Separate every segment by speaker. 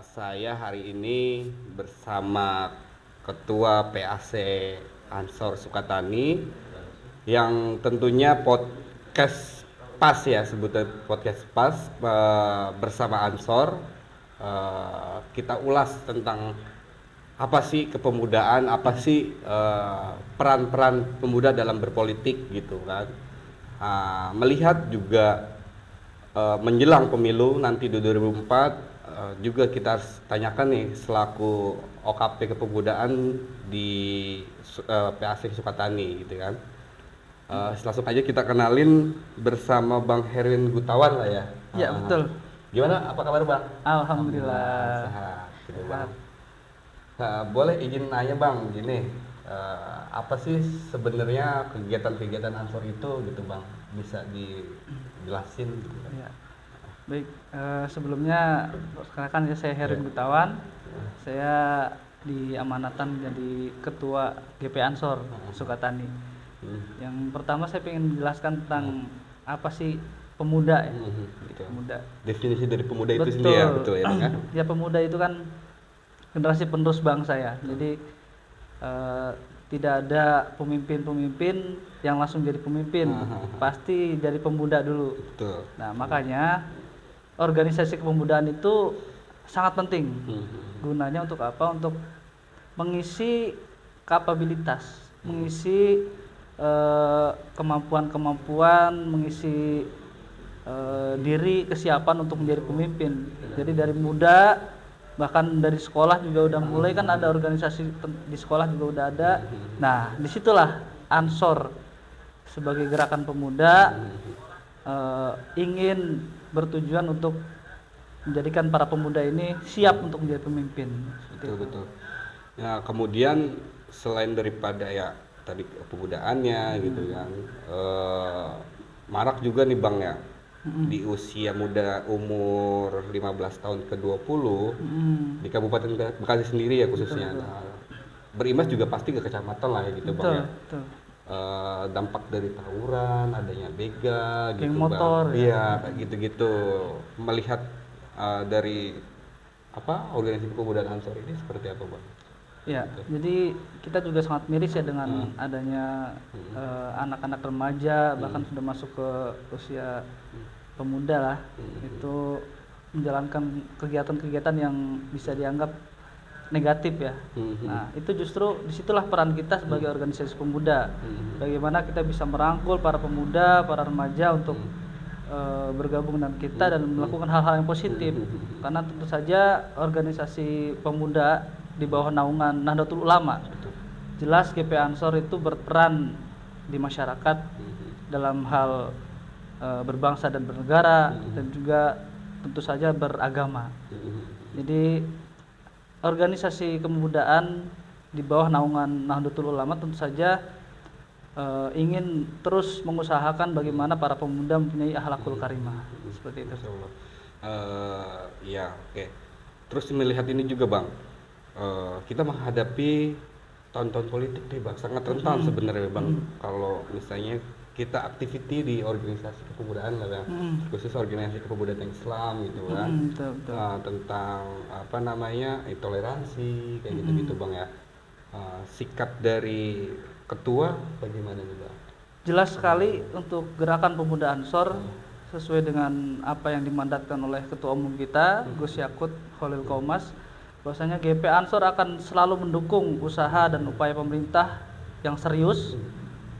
Speaker 1: Saya hari ini bersama Ketua PAC Ansor Sukatani yang tentunya podcast pas ya, sebutan podcast pas bersama Ansor. Kita ulas tentang apa sih kepemudaan, apa sih peran-peran pemuda dalam berpolitik gitu kan. Melihat juga menjelang pemilu nanti di 2004, juga kita harus tanyakan nih selaku OKP kepemudaan di PAC Sukatani gitu kan. Langsung aja kita kenalin bersama Bang Herwin Gutawan lah ya.
Speaker 2: Ya, betul.
Speaker 1: Gimana, apa kabar Bang?
Speaker 2: Alhamdulillah.
Speaker 1: Sehat gitu Bang. Boleh izin nanya Bang, gini, apa sih sebenarnya kegiatan-kegiatan Ansor itu gitu Bang? Bisa dijelasin gitu kan?
Speaker 2: Ya. Baik, sebelumnya perkenalkan saya Herin Gutawan. Saya diamanatan menjadi Ketua GP Ansor Sukatani. Yang pertama saya ingin menjelaskan tentang apa sih pemuda ya.
Speaker 1: Gitu.
Speaker 2: Pemuda.
Speaker 1: Definisi dari pemuda itu sendiri ya, betul ya Bang ya?
Speaker 2: Ya, pemuda itu kan generasi penerus bangsa ya. Jadi tidak ada pemimpin-pemimpin yang langsung jadi pemimpin. Pasti dari pemuda dulu.
Speaker 1: Betul.
Speaker 2: Nah, makanya organisasi kepemudaan itu sangat penting. Gunanya untuk apa? Untuk mengisi kapabilitas, mengisi kemampuan-kemampuan, mengisi diri, kesiapan untuk menjadi pemimpin. Jadi dari muda, bahkan dari sekolah juga udah mulai kan ada organisasi di sekolah juga udah ada. Nah, disitulah Ansor sebagai gerakan pemuda ingin bertujuan untuk menjadikan para pemuda ini siap untuk menjadi pemimpin.
Speaker 1: Betul. Nah, kemudian selain daripada ya tadi kepemudaannya gitu kan, marak juga nih Bang ya, di usia muda umur 15 tahun ke 20 di Kabupaten Bekasi sendiri ya khususnya. Nah, berimbas juga pasti ke kecamatan lah ya gitu Bang ya.
Speaker 2: Betul.
Speaker 1: Dampak dari tawuran, adanya begal gitu
Speaker 2: Geng motor,
Speaker 1: Bang. Iya, kayak gitu-gitu. Melihat dari apa organisasi kepemudaan Ansor ini seperti apa Bang?
Speaker 2: Ya, jadi kita juga sangat miris ya dengan adanya anak-anak remaja bahkan sudah masuk ke usia pemuda lah, itu menjalankan kegiatan-kegiatan yang bisa dianggap negatif ya. Nah, itu justru disitulah peran kita sebagai organisasi pemuda. Bagaimana kita bisa merangkul para pemuda, para remaja untuk bergabung dengan kita dan melakukan hal-hal yang positif. Karena tentu saja organisasi pemuda di bawah naungan Nahdlatul Ulama, jelas GP Ansor itu berperan di masyarakat dalam hal berbangsa dan bernegara dan juga tentu saja beragama. Jadi organisasi kepemudaan di bawah naungan Nahdlatul Ulama tentu saja ingin terus mengusahakan bagaimana para pemuda mempunyai akhlakul karimah seperti itu.
Speaker 1: Ya, oke. Terus melihat ini juga Bang, kita menghadapi tahun-tahun politik nih Bang, sangat rentan sebenarnya Bang. Kalau misalnya kita activity di organisasi kepemudaan lah Bang, khusus organisasi kepemudaan Islam gitu kan.
Speaker 2: Betul.
Speaker 1: Tentang apa namanya intoleransi kayak gitu-gitu Bang ya. Sikap dari ketua bagaimana nih Bang?
Speaker 2: Jelas sekali untuk gerakan pemuda Ansor sesuai dengan apa yang dimandatkan oleh Ketua Umum kita Gus Yakut Khalil Qaumas, bahwasanya GP Ansor akan selalu mendukung usaha dan upaya pemerintah yang serius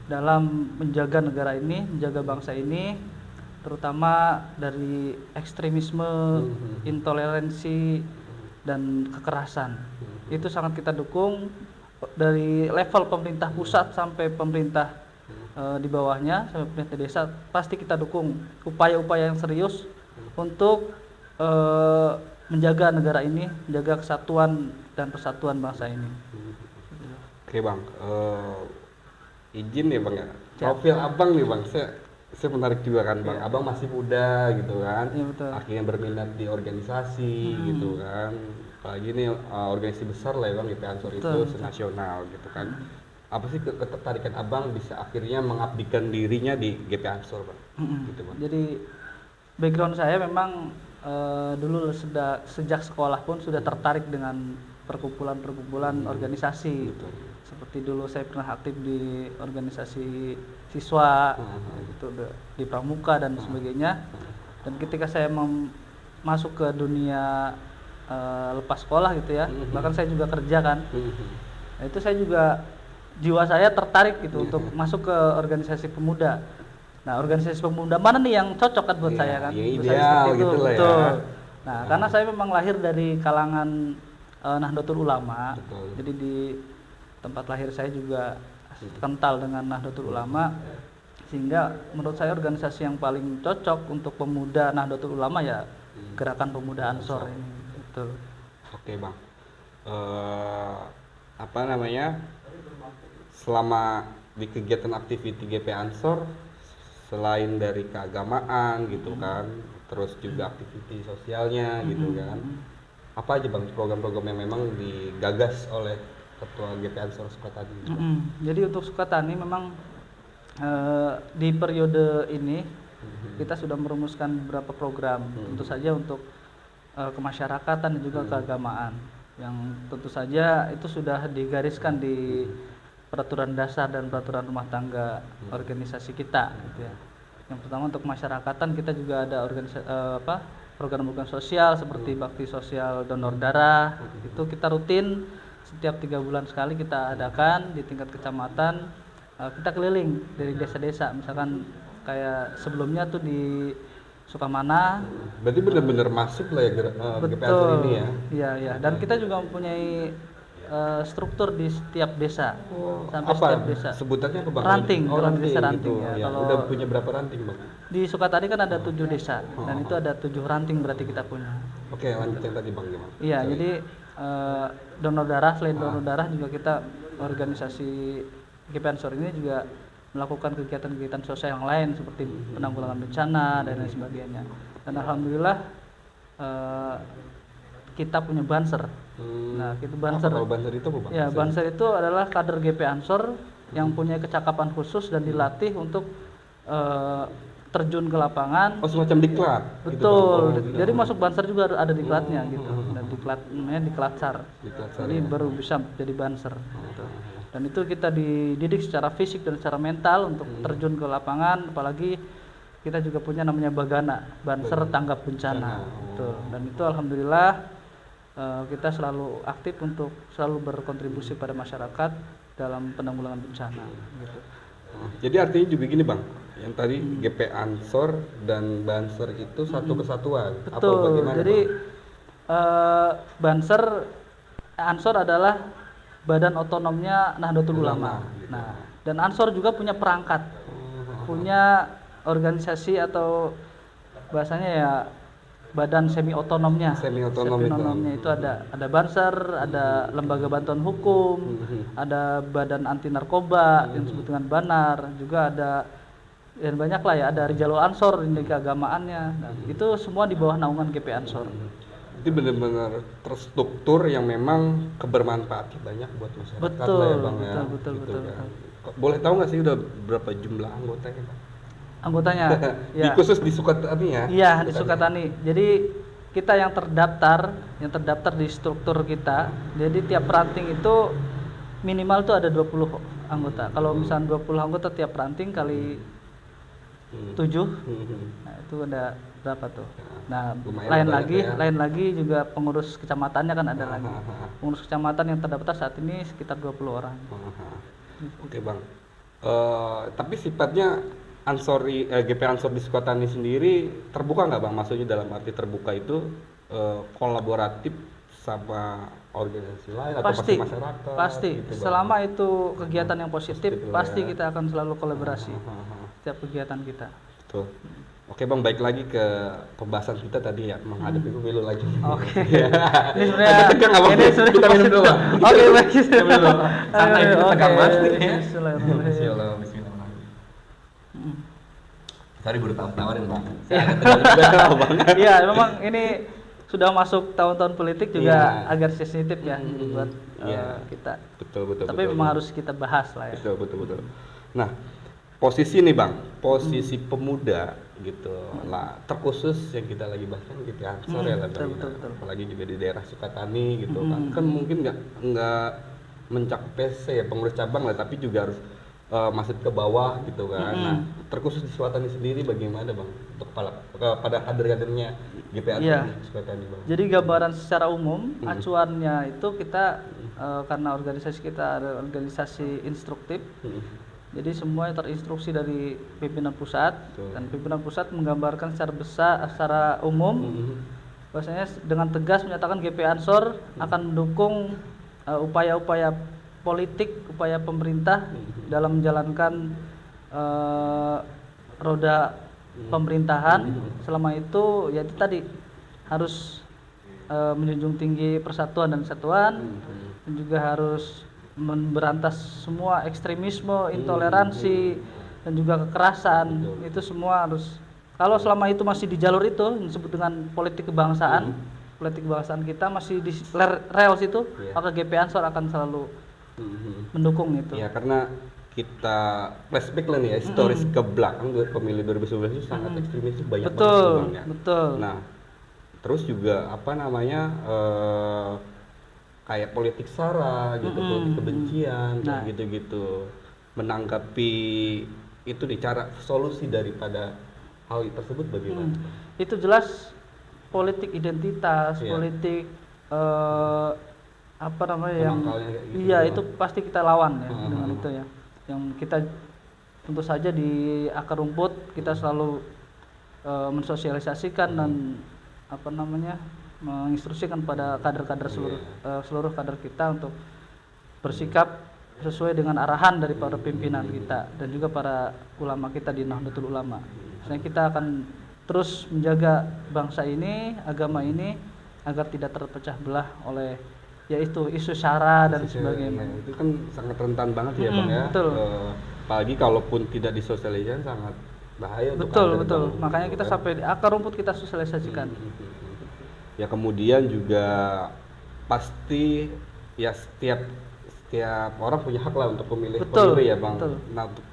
Speaker 2: dalam menjaga negara ini, menjaga bangsa ini, terutama dari ekstremisme, intoleransi dan kekerasan. Itu sangat kita dukung dari level pemerintah pusat sampai pemerintah di bawahnya, sampai pemerintah desa, pasti kita dukung upaya-upaya yang serius untuk menjaga negara ini, menjaga kesatuan dan persatuan bangsa ini.
Speaker 1: Oke Bang, izin ya Bang ya, profil Abang nih Bang, saya menarik juga kan Bang, Abang masih muda gitu kan, akhirnya berminat di organisasi gitu kan, apalagi ini organisasi besar lah ya Bang, GP Ansor itu senasional gitu kan. Apa sih ketertarikan Abang bisa akhirnya mengabdikan dirinya di GP Ansor Bang? Gitu Bang.
Speaker 2: Jadi background saya memang dulu sejak sekolah pun sudah tertarik dengan perkumpulan-perkumpulan organisasi.
Speaker 1: Betul.
Speaker 2: Seperti dulu saya pernah aktif di organisasi siswa, itu di Pramuka dan sebagainya. Dan ketika saya masuk ke dunia lepas sekolah gitu ya, bahkan saya juga kerja kan. Nah, itu saya juga jiwa saya tertarik gitu untuk masuk ke organisasi pemuda. Nah, organisasi pemuda mana nih yang cocok kan buat saya kan?
Speaker 1: Yang
Speaker 2: Buat saya
Speaker 1: ideal
Speaker 2: seperti itu,
Speaker 1: gitu lah
Speaker 2: betul.
Speaker 1: ya.
Speaker 2: Nah, karena saya memang lahir dari kalangan Nahdlatul Ulama.
Speaker 1: Betul.
Speaker 2: Jadi di tempat lahir saya juga kental dengan Nahdlatul Ulama, sehingga menurut saya organisasi yang paling cocok untuk pemuda Nahdlatul Ulama ya Gerakan Pemuda Ansor ini. Betul.
Speaker 1: Oke bang, apa namanya, selama di kegiatan aktiviti GP Ansor, selain dari keagamaan gitu kan, terus juga aktiviti sosialnya gitu kan, apa aja bang program-program yang memang digagas oleh Ketua GP Ansor Sukatani?
Speaker 2: Jadi untuk Sukatani memang di periode ini kita sudah merumuskan beberapa program, tentu saja untuk kemasyarakatan dan juga keagamaan, yang tentu saja itu sudah digariskan di peraturan dasar dan peraturan rumah tangga organisasi kita gitu ya. Yang pertama untuk masyarakatan kita juga ada program-program sosial seperti bakti sosial donor darah, itu kita rutin setiap 3 bulan sekali kita adakan di tingkat kecamatan. Kita keliling dari desa-desa, misalkan kayak sebelumnya tuh di Sukamana.
Speaker 1: Berarti benar-benar masif lah ya GP Ansor ini ya?
Speaker 2: Iya. Dan kita juga mempunyai struktur di setiap desa, sampai
Speaker 1: apa
Speaker 2: setiap desa.
Speaker 1: sebutannya apa bang?
Speaker 2: Ranting,
Speaker 1: ranting
Speaker 2: desa ranting
Speaker 1: gitu.
Speaker 2: ya.
Speaker 1: Ya.
Speaker 2: Kalau
Speaker 1: Udah punya berapa ranting bang?
Speaker 2: di Sukatani kan ada 7 desa, dan itu ada 7 ranting berarti kita punya.
Speaker 1: Oke, lanjut yang tadi bang gimana?
Speaker 2: Iya, jadi donor darah, selain donor darah juga kita organisasi GP Ansor ini juga melakukan kegiatan-kegiatan sosial yang lain seperti penanggulangan bencana dan lain sebagainya. Dan alhamdulillah kita punya Banser. Nah, itu Banser.
Speaker 1: Kalau Banser itu apa bang?
Speaker 2: Ya, Banser itu adalah kader GP Ansor yang punya kecakapan khusus dan dilatih untuk terjun ke lapangan.
Speaker 1: Oh, semacam diklat.
Speaker 2: Betul.
Speaker 1: Gitu,
Speaker 2: jadi masuk Banser juga ada diklatnya gitu. Dan diklat namanya diklatsar. Jadi baru bisa jadi Banser gitu. Dan itu kita dididik secara fisik dan secara mental untuk terjun ke lapangan, apalagi kita juga punya namanya Bagana, Banser Tanggap Bencana. Betul. Dan itu alhamdulillah kita selalu aktif untuk selalu berkontribusi pada masyarakat dalam penanggulangan bencana gitu.
Speaker 1: Jadi artinya juga gini bang, yang tadi GP Ansor dan Banser itu satu kesatuan.
Speaker 2: Betul.
Speaker 1: Apa bagaimana,
Speaker 2: jadi Banser Ansor adalah badan otonomnya Nahdlatul Ulama.
Speaker 1: Gitu.
Speaker 2: Nah, dan Ansor juga punya perangkat, punya organisasi atau bahasanya ya badan semi otonomnya.
Speaker 1: Semi otonomnya
Speaker 2: itu ada Banser, ada lembaga bantuan hukum, ada badan anti narkoba yang disebut dengan Banar, juga ada dan banyak lah ya, ada Rijalul Ansor ini keagamaannya. Nah, itu semua di bawah naungan GP Ansor.
Speaker 1: Itu benar-benar terstruktur yang memang kebermanfaatan banyak buat masyarakat.
Speaker 2: Betul,
Speaker 1: lah ya bang ya.
Speaker 2: betul.
Speaker 1: Boleh tahu nggak sih udah berapa jumlah anggotanya bang?
Speaker 2: Anggotanya
Speaker 1: Di khusus di Sukatani ya?
Speaker 2: Iya, di Sukatani. Jadi kita yang terdaftar di struktur kita. Jadi tiap ranting itu minimal tuh ada 20 anggota. Kalau misalnya 20 anggota tiap ranting kali 7. Nah, itu ada berapa tuh? Nah, lain lagi juga pengurus kecamatannya kan ada lagi. Pengurus kecamatan yang terdaftar saat ini sekitar 20 orang.
Speaker 1: Oke bang. Tapi sifatnya GP Ansor di Sukatani sendiri terbuka nggak bang? Maksudnya dalam arti terbuka itu kolaboratif sama organisasi lain atau pasti masyarakat?
Speaker 2: Pasti.
Speaker 1: Gitu,
Speaker 2: selama itu kegiatan yang positif, pasti kita akan selalu kolaborasi setiap kegiatan kita.
Speaker 1: Betul. Oke bang, baik lagi ke pembahasan kita tadi ya, menghadapi pemilu lagi.
Speaker 2: Oke.
Speaker 1: Ini sebenarnya kita minum dulu bang.
Speaker 2: Oke, baik.
Speaker 1: Kita minum dulu. Santai kita tegang banget ya.
Speaker 2: Bismillahirrahmanirrahim.
Speaker 1: Tadi baru tawarin bang.
Speaker 2: Iya, memang ini sudah masuk tahun-tahun politik juga agak sensitif ya buat kita.
Speaker 1: Betul.
Speaker 2: Tapi memang harus kita bahas lah ya.
Speaker 1: Betul. Nah, posisi nih bang, posisi pemuda gitu lah. Terkhusus yang kita lagi bahas kan GP Ansor ya lah,
Speaker 2: betul, betul.
Speaker 1: apalagi juga di daerah Sukatani gitu kan mungkin nggak mencakup PC ya pengurus cabang lah, tapi juga harus masuk ke bawah gitu kan. Nah, terkhusus di Sukatani sendiri bagaimana bang untuk pada kader-kadernya GP Ansor di Sukatani bang?
Speaker 2: Jadi gambaran secara umum acuannya itu kita karena organisasi kita ada organisasi instruktif. Jadi semuanya terinstruksi dari pimpinan pusat. Dan pimpinan pusat menggambarkan secara besar, secara umum, bahwasanya dengan tegas menyatakan GP Ansor akan mendukung upaya-upaya politik, upaya pemerintah dalam menjalankan roda pemerintahan. Selama itu ya itu tadi harus menjunjung tinggi persatuan dan kesatuan, dan juga harus memberantas semua ekstremisme, intoleransi, dan juga kekerasan. Itu semua harus, kalau selama itu masih di jalur itu yang disebut dengan politik kebangsaan, politik kebangsaan kita masih di rails itu, maka GP Ansor akan selalu mendukung itu.
Speaker 1: Ya, karena kita flashback lah nih ya, historis ke belakang pemilu 2019 itu sangat ekstremis itu banyak banget ya.
Speaker 2: Betul.
Speaker 1: Nah, terus juga apa namanya kayak politik sara gitu, politik kebencian gitu-gitu. Menanggapi itu di cara solusi daripada hal tersebut bagaimana?
Speaker 2: Itu jelas politik identitas, politik apa namanya yang gitu, itu pasti kita lawan ya dengan itu ya. Yang kita tentu saja di akar rumput kita selalu mensosialisasikan dan apa namanya menginstruksikan pada kader-kader seluruh kader kita untuk bersikap sesuai dengan arahan dari para pimpinan kita dan juga para ulama kita di Nahdlatul Ulama. Sebenarnya kita akan terus menjaga bangsa ini, agama ini agar tidak terpecah belah oleh yaitu isu sara dan sebagainya.
Speaker 1: Itu kan sangat rentan banget ya bang ya.
Speaker 2: Betul.
Speaker 1: Apalagi kalaupun tidak disosialisasikan sangat bahaya untuk
Speaker 2: betul. Makanya kita sampai di akar rumput kita sosialisasikan.
Speaker 1: Ya kemudian juga pasti ya setiap orang punya hak lah untuk memilih pemimpin ya bang. Nah untuk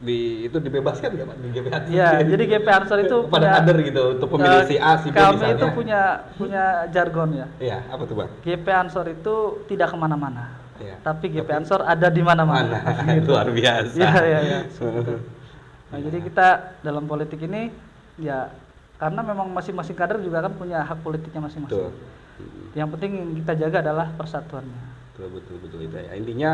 Speaker 1: itu dibebaskan nggak pak di GP Ansor?
Speaker 2: Ya, jadi GP Ansor itu
Speaker 1: pada kader gitu untuk pemilih si A, si B
Speaker 2: kami
Speaker 1: misalnya.
Speaker 2: Itu punya jargon ya.
Speaker 1: Iya, apa tuh bang?
Speaker 2: GP Ansor itu tidak kemana-mana, tapi GP Ansor ada di mana-mana.
Speaker 1: Luar biasa.
Speaker 2: Iya. Nah, jadi kita dalam politik ini ya karena memang masing-masing kader juga kan punya hak politiknya masing-masing. Yang penting yang kita jaga adalah persatuannya.
Speaker 1: Betul itu ya. Intinya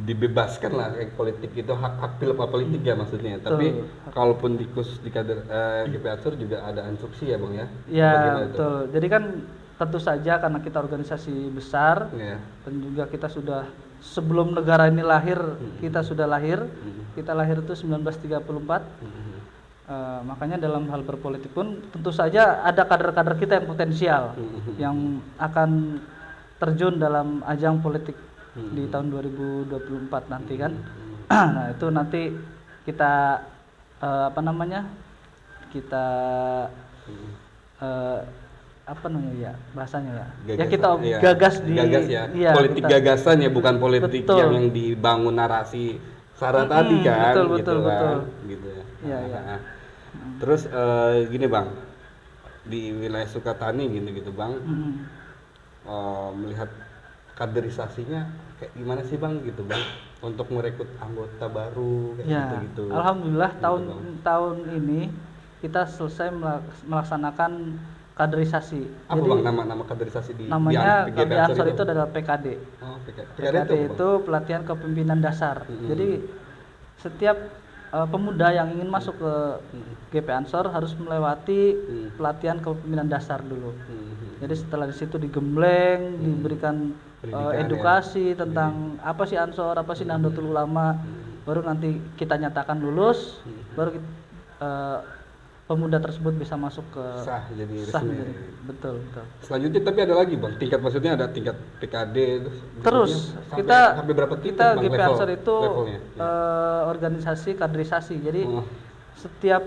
Speaker 1: dibebaskan lah politik itu hak politik ya maksudnya. Tapi kalaupun khusus di kader GP Ansor juga ada instruksi ya bang ya.
Speaker 2: Iya betul. Jadi kan tentu saja karena kita organisasi besar dan juga kita sudah sebelum negara ini lahir kita sudah lahir. Kita lahir itu 1934. Makanya dalam hal berpolitik pun tentu saja ada kader-kader kita yang potensial yang akan terjun dalam ajang politik di tahun 2024 nanti kan. Nah itu nanti kita apa namanya kita apa namanya ya bahasanya ya
Speaker 1: gagasan,
Speaker 2: kita gagas
Speaker 1: politik gagasan ya bukan politik yang dibangun narasi sara tadi kan betul. Gitu ya.
Speaker 2: Iya.
Speaker 1: Terus gini bang, di wilayah Sukatani gitu bang, melihat kaderisasinya kayak gimana sih bang gitu bang untuk merekrut anggota baru kayak gitu.
Speaker 2: Alhamdulillah tahun ini kita selesai melaksanakan kaderisasi.
Speaker 1: Apa bang nama kaderisasi
Speaker 2: namanya GP Ansor itu adalah PKD.
Speaker 1: PKD
Speaker 2: itu pelatihan kepemimpinan dasar. Jadi setiap pemuda yang ingin masuk ke GP Ansor harus melewati pelatihan kepemimpinan dasar dulu. Jadi setelah di situ digembleng, diberikan edukasi tentang apa sih Ansor, apa sih Nahdlatul Ulama, baru nanti kita nyatakan lulus, baru pemuda tersebut bisa masuk ke
Speaker 1: sah jadi resmi.
Speaker 2: Betul.
Speaker 1: Selanjutnya tapi ada lagi bang, maksudnya ada tingkat PKD
Speaker 2: terus
Speaker 1: sampai berapa
Speaker 2: kita GP Ansor itu organisasi kaderisasi. Jadi setiap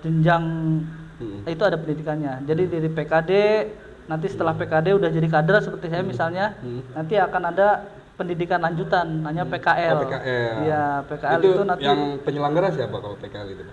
Speaker 2: jenjang itu ada pendidikannya. Jadi dari PKD nanti setelah PKD udah jadi kader seperti saya misalnya, nanti akan ada pendidikan lanjutan namanya PKL.
Speaker 1: PKL.
Speaker 2: Iya, PKL itu nanti
Speaker 1: yang penyelenggara siapa kalau PKL itu?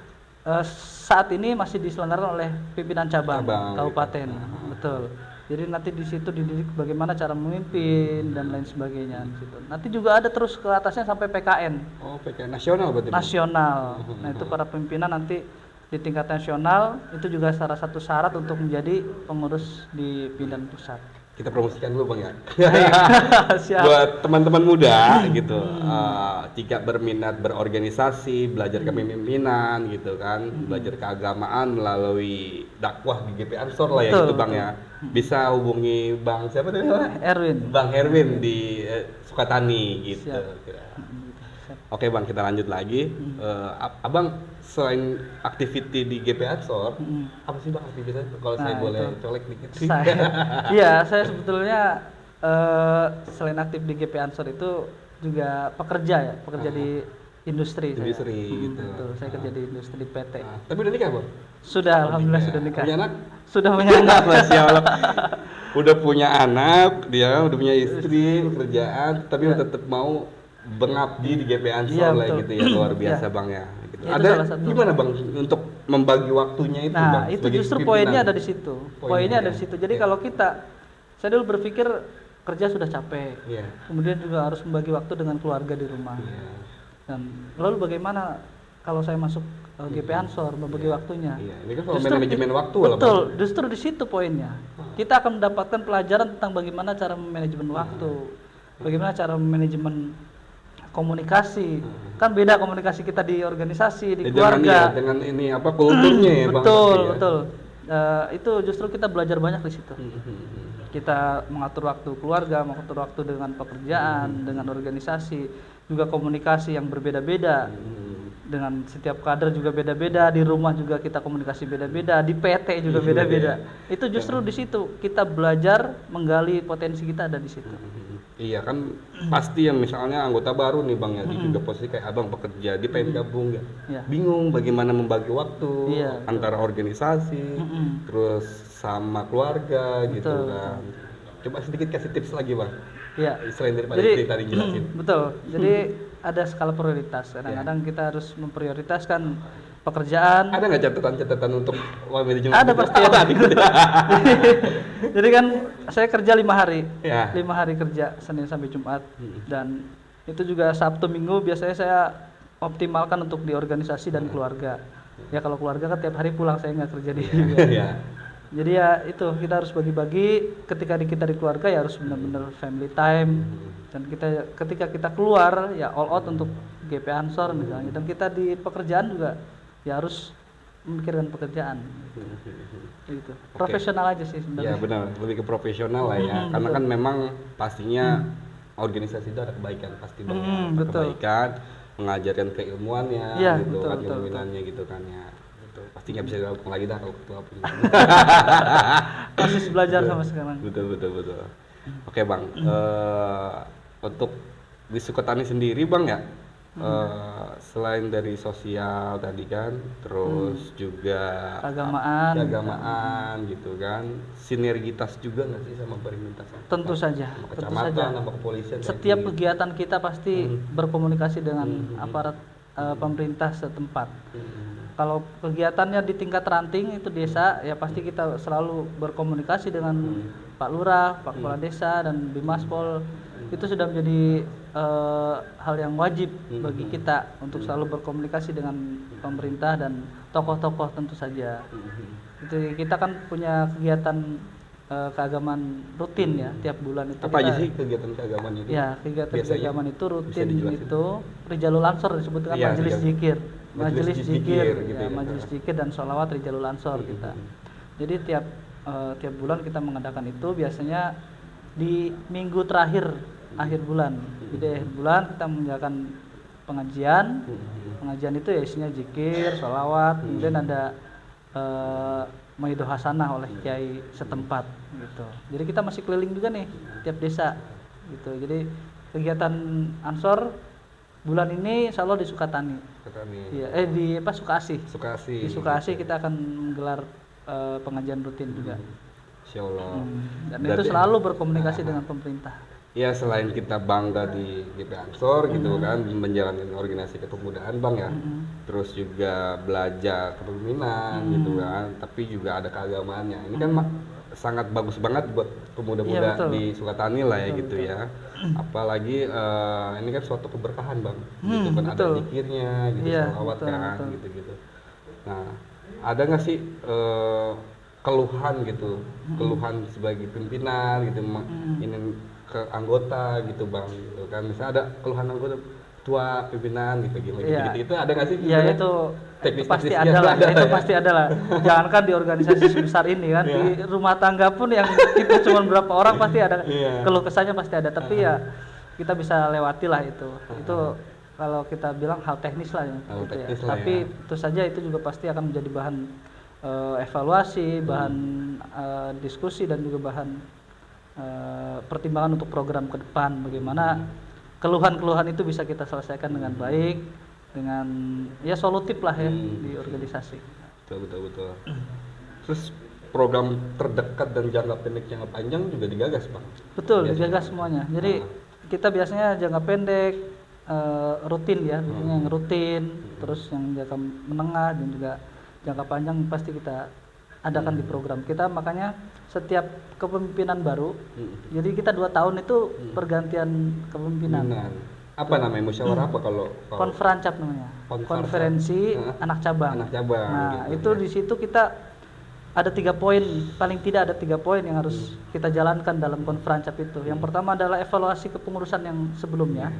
Speaker 2: Saat ini masih diselenggarakan oleh pimpinan cabang kabupaten,
Speaker 1: gitu.
Speaker 2: betul. Jadi nanti di situ dididik bagaimana cara memimpin dan lain sebagainya di situ. Nanti juga ada terus ke atasnya sampai PKN.
Speaker 1: Oh, PKN nasional berarti.
Speaker 2: Nasional. Nah, itu para pimpinan nanti di tingkat nasional itu juga salah satu syarat untuk menjadi pengurus di Pimpinan Pusat.
Speaker 1: Kita promosikan dulu Bang ya.
Speaker 2: Siap.
Speaker 1: Buat teman-teman muda gitu, jika berminat berorganisasi, belajar kepemimpinan gitu kan, belajar keagamaan melalui dakwah di GP Ansor lah ya gitu Bang ya. Bisa hubungi Bang siapa tadi? Bang Herwin di Sukatani gitu. Oke Bang, kita lanjut lagi. Abang selain activity di GP Ansor, apa sih Bang aktivitasnya? Kalau saya boleh colek dikit.
Speaker 2: Iya, saya sebetulnya selain aktif di GP Ansor itu juga pekerja di industri.
Speaker 1: Industri gitu.
Speaker 2: Betul, saya kerja di industri PT.
Speaker 1: Tapi udah nikah Bang?
Speaker 2: Sudah, alhamdulillah sudah nikah.
Speaker 1: Punya anak?
Speaker 2: Sudah punya anak.
Speaker 1: Masya Allah. Udah punya anak, dia udah punya istri, pekerjaan, tapi tetap mau mengabdi di GP Ansor lah gitu ya, luar biasa Bang ya. Gitu. Ada gimana Bang untuk membagi waktunya itu Bang?
Speaker 2: Nah, itu justru poinnya ada di situ. Poinnya ada di situ. Jadi kalau saya dulu berpikir kerja sudah capek, kemudian juga harus membagi waktu dengan keluarga di rumah. Dan lalu bagaimana kalau saya masuk GP Ansor membagi waktunya?
Speaker 1: Ini kan soal manajemen waktu lah.
Speaker 2: Betul, justru di situ poinnya. Kita akan mendapatkan pelajaran tentang bagaimana cara manajemen waktu, bagaimana cara manajemen komunikasi. Kan beda komunikasi kita di organisasi, di keluarga.
Speaker 1: Dengan ini apa kulturnya ya Bang.
Speaker 2: Betul. Itu justru kita belajar banyak di situ. Kita mengatur waktu keluarga, mengatur waktu dengan pekerjaan, dengan organisasi, juga komunikasi yang berbeda-beda. Dengan setiap kader juga beda-beda, di rumah juga kita komunikasi beda-beda, di PT juga beda-beda. Itu justru di situ kita belajar menggali potensi kita ada di situ.
Speaker 1: Iya kan pasti yang misalnya anggota baru nih Bang ya, juga posisi kayak Abang pekerja, dia pengen gabung ya. Bingung bagaimana membagi waktu antara organisasi, terus sama keluarga gitu kan. Coba sedikit kasih tips lagi Bang.
Speaker 2: Iya.
Speaker 1: Selain daripada yang tadi jelasin.
Speaker 2: Betul. Jadi ada skala prioritas. Kadang-kadang kita harus memprioritaskan pekerjaan.
Speaker 1: Ada nggak catatan-catatan untuk manajemen?
Speaker 2: Ada pasti ada. Jadi kan saya kerja 5 hari, 5 hari kerja Senin sampai Jumat, dan itu juga Sabtu Minggu biasanya saya optimalkan untuk di organisasi dan keluarga. Ya kalau keluarga kan tiap hari pulang, saya nggak kerja di juga. Jadi ya itu kita harus bagi-bagi. Ketika kita di keluarga ya harus benar-benar family time, dan ketika kita keluar ya all out untuk GP Ansor misalnya, dan kita di pekerjaan juga ya harus memikirkan pekerjaan. Gitu. Profesional aja sih sebenarnya.
Speaker 1: Ya benar, lebih ke profesional lah ya. Karena kan memang pastinya organisasi itu ada kebaikan pasti banget. Kebaikan, mengajarkan keilmuannya gitu kan, ilmuannya gitu kan ya. Pasti nggak bisa dilakukan lagi dah kalau ketua punya.
Speaker 2: Masih belajar sama sekarang.
Speaker 1: Betul. Oke Bang, untuk di Sukatani sendiri Bang ya, selain dari sosial tadi kan, terus juga keagamaan gitu kan, sinergitas juga nggak sih sama pemerintah?
Speaker 2: Tentu saja.
Speaker 1: Sama kecamatan, sama kepolisian.
Speaker 2: Setiap kegiatan kita pasti berkomunikasi dengan aparat pemerintah setempat. Kalau kegiatannya di tingkat ranting itu desa, ya pasti kita selalu berkomunikasi dengan Pak Lurah, Pak Kepala Desa, dan Bimaspol. Itu sudah menjadi hal yang wajib bagi kita untuk selalu berkomunikasi dengan pemerintah dan tokoh-tokoh tentu saja. Itu kita kan punya kegiatan keagamaan rutin ya tiap bulan itu.
Speaker 1: Apa aja sih kegiatan keagamaan itu?
Speaker 2: Ya, kegiatan keagamaan itu rutin itu Rijalul Ansor disebut dengan majelis zikir. Majelis zikir gitu ya, majelis zikir dan sholawat Rijalul Ansor kita. Jadi tiap bulan kita mengadakan itu, biasanya di minggu terakhir akhir bulan. Jadi akhir bulan kita menjalankan pengajian. Pengajian itu ya isinya zikir, sholawat, kemudian ada Maido Hasanah oleh kiai setempat gitu. Jadi kita masih keliling juga nih tiap desa gitu. Jadi kegiatan Ansor bulan ini insya Allah di Sukatani. Iya, di Sukasih. Di Sukasih kita akan menggelar pengajian rutin juga.
Speaker 1: Insya Allah.
Speaker 2: Dan itu selalu berkomunikasi dengan pemerintah.
Speaker 1: ya selain kita bangga di GP Ansor gitu kan menjalani organisasi kepemudaan Bang ya, terus juga belajar kepemimpinan gitu kan, tapi juga ada keagamaannya. Ini kan sangat bagus banget buat pemuda-pemuda
Speaker 2: betul.
Speaker 1: di Sukatani lah ya
Speaker 2: Betul,
Speaker 1: gitu
Speaker 2: betul.
Speaker 1: ya. Apalagi ini kan suatu keberkahan Bang, gitu kan ada
Speaker 2: betul.
Speaker 1: zikirnya gitu,
Speaker 2: Iya,
Speaker 1: sholawat
Speaker 2: betul,
Speaker 1: kan
Speaker 2: betul.
Speaker 1: gitu-gitu. Nah, ada nggak sih keluhan gitu, keluhan sebagai pimpinan gitu, ini ke anggota gitu Bang, gitu kan. Misalnya ada keluhan anggota tua pimpinan gitu gimana
Speaker 2: Iya.
Speaker 1: gitu, gitu ada nggak sih?
Speaker 2: Iya
Speaker 1: sebenarnya?
Speaker 2: itu pasti
Speaker 1: Teknis-teknisnya
Speaker 2: ada lah,
Speaker 1: ada
Speaker 2: itu
Speaker 1: ya?
Speaker 2: pasti ada lah. Jangankan di organisasi sebesar ini kan,
Speaker 1: Iya.
Speaker 2: di rumah tangga pun yang kita cuma berapa orang pasti ada
Speaker 1: Iya.
Speaker 2: keluh kesahnya pasti ada. Tapi ya kita bisa lewati lah itu. Itu kalau kita bilang hal teknis lah ya.
Speaker 1: Hal
Speaker 2: gitu ya.
Speaker 1: teknis lah
Speaker 2: Tapi
Speaker 1: ya.
Speaker 2: tentu saja itu juga pasti akan menjadi bahan evaluasi, bahan diskusi dan juga bahan pertimbangan untuk program ke depan. Bagaimana keluhan-keluhan itu bisa kita selesaikan dengan baik, dengan ya solutif lah ya di organisasi.
Speaker 1: Betul. Terus program terdekat dan jangka pendek jangka panjang juga digagas Bang.
Speaker 2: Betul,
Speaker 1: Biasanya.
Speaker 2: digagas semuanya. Jadi kita biasanya jangka pendek rutin ya, biasanya yang rutin, terus yang jangka menengah dan juga jangka panjang pasti kita adakan di program kita. Makanya setiap kepemimpinan baru, jadi kita 2 tahun itu pergantian kepemimpinan.
Speaker 1: Benar. Apa namanya musyawarah apa kalau
Speaker 2: Konferancap namanya. Konferensi anak cabang.
Speaker 1: anak cabang
Speaker 2: Nah,
Speaker 1: gitu,
Speaker 2: itu di situ kita ada 3 poin, paling tidak ada 3 poin yang harus kita jalankan dalam konferancap itu. Yang pertama adalah evaluasi kepengurusan yang sebelumnya.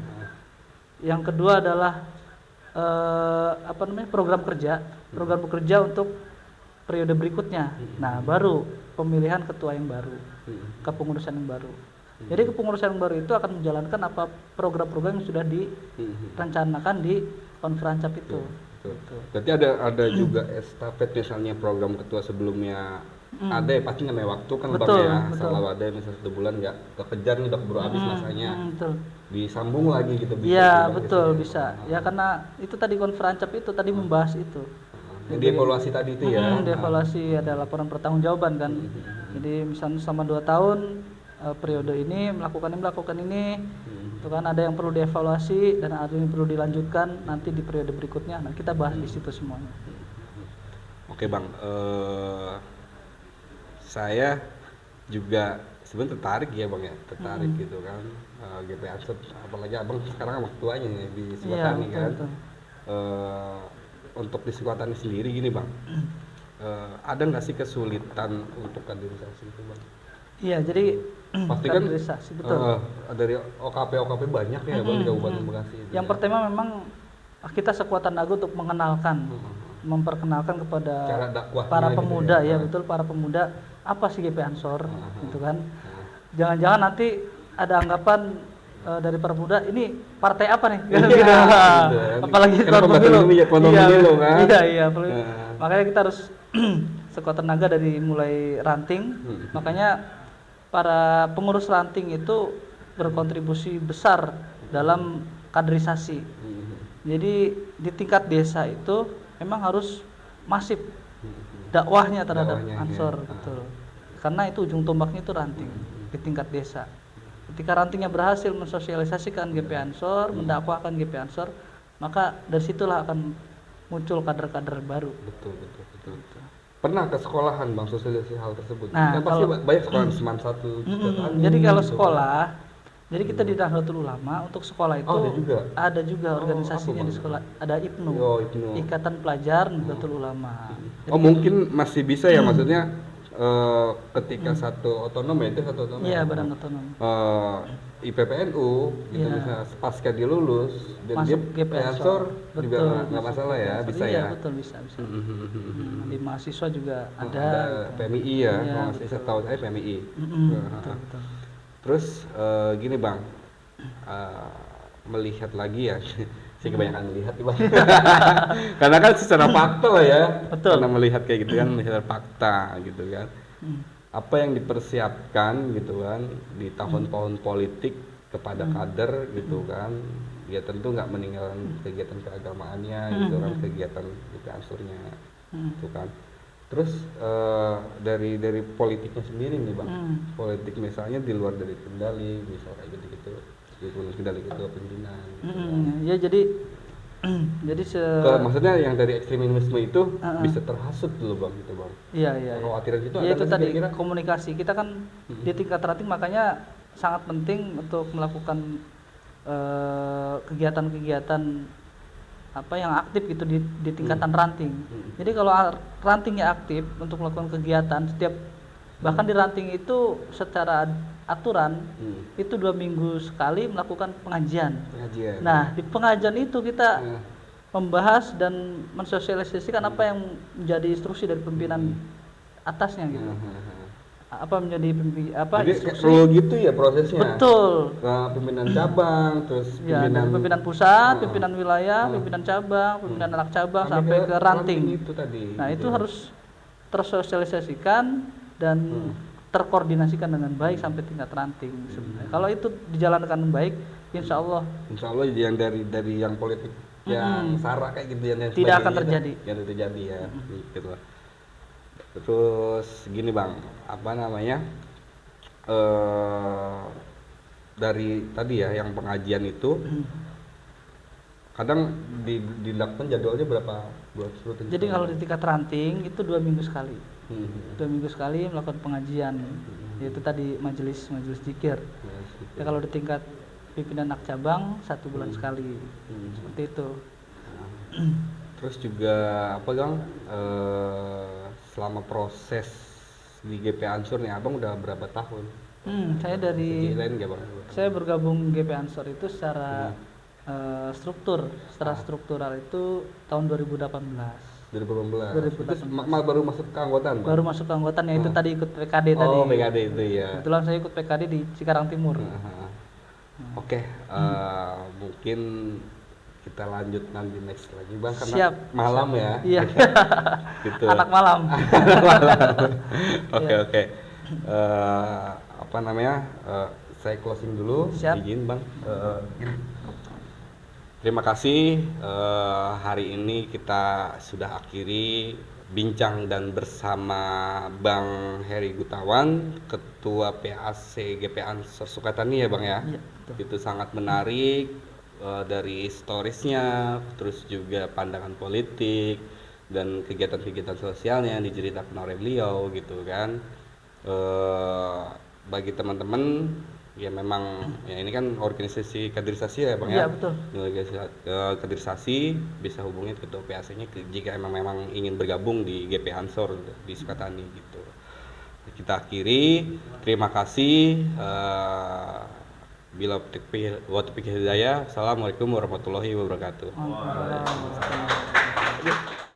Speaker 2: Yang kedua adalah program kerja untuk periode berikutnya. Nah, baru pemilihan ketua yang baru, kepengurusan yang baru. Jadi kepengurusan yang baru itu akan menjalankan apa program-program yang sudah direncanakan di konferancap itu.
Speaker 1: Betul. Berarti ada juga estafet misalnya program ketua sebelumnya ada ya pasti namanya waktu kan Bang ya, selalu ada misalnya 1 bulan nggak kekejar nih udah keburu habis masanya.
Speaker 2: Betul.
Speaker 1: Disambung lagi gitu
Speaker 2: Iya, betul bisa. Ya karena itu tadi konferancap itu tadi membahas itu.
Speaker 1: Jadi evaluasi tadi itu ya.
Speaker 2: Dievaluasi ada laporan pertanggungjawaban kan. Jadi misalnya selama 2 tahun periode ini melakukan ini, itu kan ada yang perlu dievaluasi dan ada yang perlu dilanjutkan nanti di periode berikutnya. Nah kita bahas di situ semuanya.
Speaker 1: Oke Bang, saya juga sebenarnya tertarik ya Bang ya, tertarik gitu kan GP Ansor, apalagi Abang sekarang waktu tuanya ya di Sukatani kan.
Speaker 2: Betul.
Speaker 1: Untuk di Sukatani sendiri gini Bang, ada nggak sih kesulitan untuk kaderisasi itu Bang?
Speaker 2: Iya, jadi
Speaker 1: pasti kan
Speaker 2: kaderisasi betul.
Speaker 1: Dari OKP banyak ya Bang di Kabupaten Bekasi.
Speaker 2: Yang pertama memang kita sekuat tenaga untuk mengenalkan, memperkenalkan kepada para pemuda gitu ya. Betul, para pemuda apa sih GP Ansor gitu kan. Jangan-jangan nanti ada anggapan dari para pemuda ini partai apa nih gitu. Apalagi tahun pemilu kan. Iya, makanya kita harus sekuat tenaga dari mulai ranting. Makanya para pengurus ranting itu berkontribusi besar dalam kaderisasi. Jadi di tingkat desa itu memang harus masif dakwahnya terhadap Ansor, betul. Karena itu ujung tombaknya itu ranting di tingkat desa. Ketika rantingnya berhasil mensosialisasikan GP Ansor, mendakwahkan GP Ansor, maka dari situlah akan muncul kader-kader baru.
Speaker 1: Betul. Pernah ke sekolahan Bang sosialisasi hal tersebut?
Speaker 2: Nah,
Speaker 1: kan pasti banyak sekolah Seman 1
Speaker 2: jadi kalau sekolah, jadi kita di Nahdlatul Ulama untuk sekolah itu ada juga organisasinya di sekolah, ada IPNU, Ikatan Pelajar Nahdlatul Ulama.
Speaker 1: Jadi, mungkin masih bisa ya maksudnya ketika satu otonom ya itu satu otonom.
Speaker 2: Iya, badan otonom.
Speaker 1: IPPNU gitu misalnya pasca dilulus dan dia
Speaker 2: GP
Speaker 1: Ansor juga nggak masalah ya, bisa ya.
Speaker 2: Iya, betul bisa. Di mahasiswa juga ada
Speaker 1: PMI ya, masih setahu saya PMI.
Speaker 2: Betul.
Speaker 1: Terus gini Bang, melihat lagi ya, sih kebanyakan melihat nih Bang. Karena kan secara fakta lah ya.
Speaker 2: Betul.
Speaker 1: Karena melihat kayak gitu kan, melihat fakta gitu kan. Apa yang dipersiapkan gitu kan di tahun-tahun politik kepada kader gitu kan, dia tentu nggak meninggalkan kegiatan keagamaannya gitu kan, kegiatan GP Ansurnya gitu kan. Terus dari politiknya sendiri nih bang, politik misalnya di luar dari kendali, misal kayak gitu-gitu, di luar kendali itu pimpinan. Gitu kan.
Speaker 2: Ya jadi jadi
Speaker 1: Maksudnya yang dari ekstremisme itu bisa terhasut dulu bang, gitu bang.
Speaker 2: iya.
Speaker 1: Khawatiran itu
Speaker 2: Ya
Speaker 1: ada
Speaker 2: itu
Speaker 1: nggak sih
Speaker 2: tadi
Speaker 1: kira-kira?
Speaker 2: komunikasi kita kan di tingkat ranting, makanya sangat penting untuk melakukan kegiatan-kegiatan apa yang aktif gitu di tingkatan ranting. Jadi kalau rantingnya aktif untuk melakukan kegiatan setiap, bahkan di ranting itu secara aturan itu 2 minggu sekali melakukan pengajian.
Speaker 1: Pengajian.
Speaker 2: Nah di pengajian itu kita membahas dan mensosialisasikan apa yang menjadi instruksi dari pimpinan atasnya gitu. Apa menjadi
Speaker 1: Jadi
Speaker 2: instruksi.
Speaker 1: gitu ya prosesnya.
Speaker 2: Betul.
Speaker 1: Pimpinan cabang, terus
Speaker 2: Ya, dari pimpinan pusat, pimpinan wilayah, pimpinan cabang, pimpinan anak cabang sampai ke ranting.
Speaker 1: Itu tadi.
Speaker 2: Nah, itu harus tersosialisasikan dan terkoordinasikan dengan baik sampai tingkat ranting sebenarnya. Kalau itu dijalankan dengan baik, insya Allah
Speaker 1: yang dari yang politik yang sara kayak gitu yang
Speaker 2: tidak akan terjadi.
Speaker 1: Yang terjadi ya, gitu lah. Terus gini bang, apa namanya? Dari tadi ya yang pengajian itu kadang dilakukan jadwalnya berapa buat rutin?
Speaker 2: Jadi kalau di tingkat ranting itu 2 minggu sekali. 2 minggu sekali melakukan pengajian, yaitu tadi majelis zikir. Ya kalau di tingkat pimpinan anak cabang 1 bulan sekali, seperti itu.
Speaker 1: Terus juga apa bang? Selama proses di GP Ansor nih, abang udah berapa tahun?
Speaker 2: Saya bergabung GP Ansor itu secara struktural itu tahun 2018.
Speaker 1: 2018. Itu baru masuk keanggotaan, Bang?
Speaker 2: Baru masuk keanggotaan, ya itu tadi ikut PKD tadi.
Speaker 1: Oh, PKD itu ya.
Speaker 2: Kebetulan saya ikut PKD di Cikarang Timur.
Speaker 1: Oke, mungkin kita lanjut nanti next lagi bang, karena
Speaker 2: Siap.
Speaker 1: malam ya.
Speaker 2: Iya.
Speaker 1: Gitu.
Speaker 2: Anak malam.
Speaker 1: Oke. Apa namanya? Saya closing dulu.
Speaker 2: Siap.
Speaker 1: Izin bang. Terima kasih. Hari ini kita sudah akhiri bincang dan bersama Bang Heri Gutawan, Ketua PAC GP Ansor Sukatani ya bang ya.
Speaker 2: Iya,
Speaker 1: Itu sangat menarik. Dari historisnya, terus juga pandangan politik dan kegiatan-kegiatan sosialnya yang diceritakan oleh beliau gitu kan. Bagi teman-teman ya memang ya ini kan organisasi kaderisasi ya bang ya.
Speaker 2: Iya betul.
Speaker 1: Kaderisasi bisa hubungi ketua PAC-nya jika memang ingin bergabung di GP Ansor di Sukatani gitu. Kita akhiri, terima kasih. Bila taufiq hidayah. Assalamualaikum warahmatullahi wabarakatuh.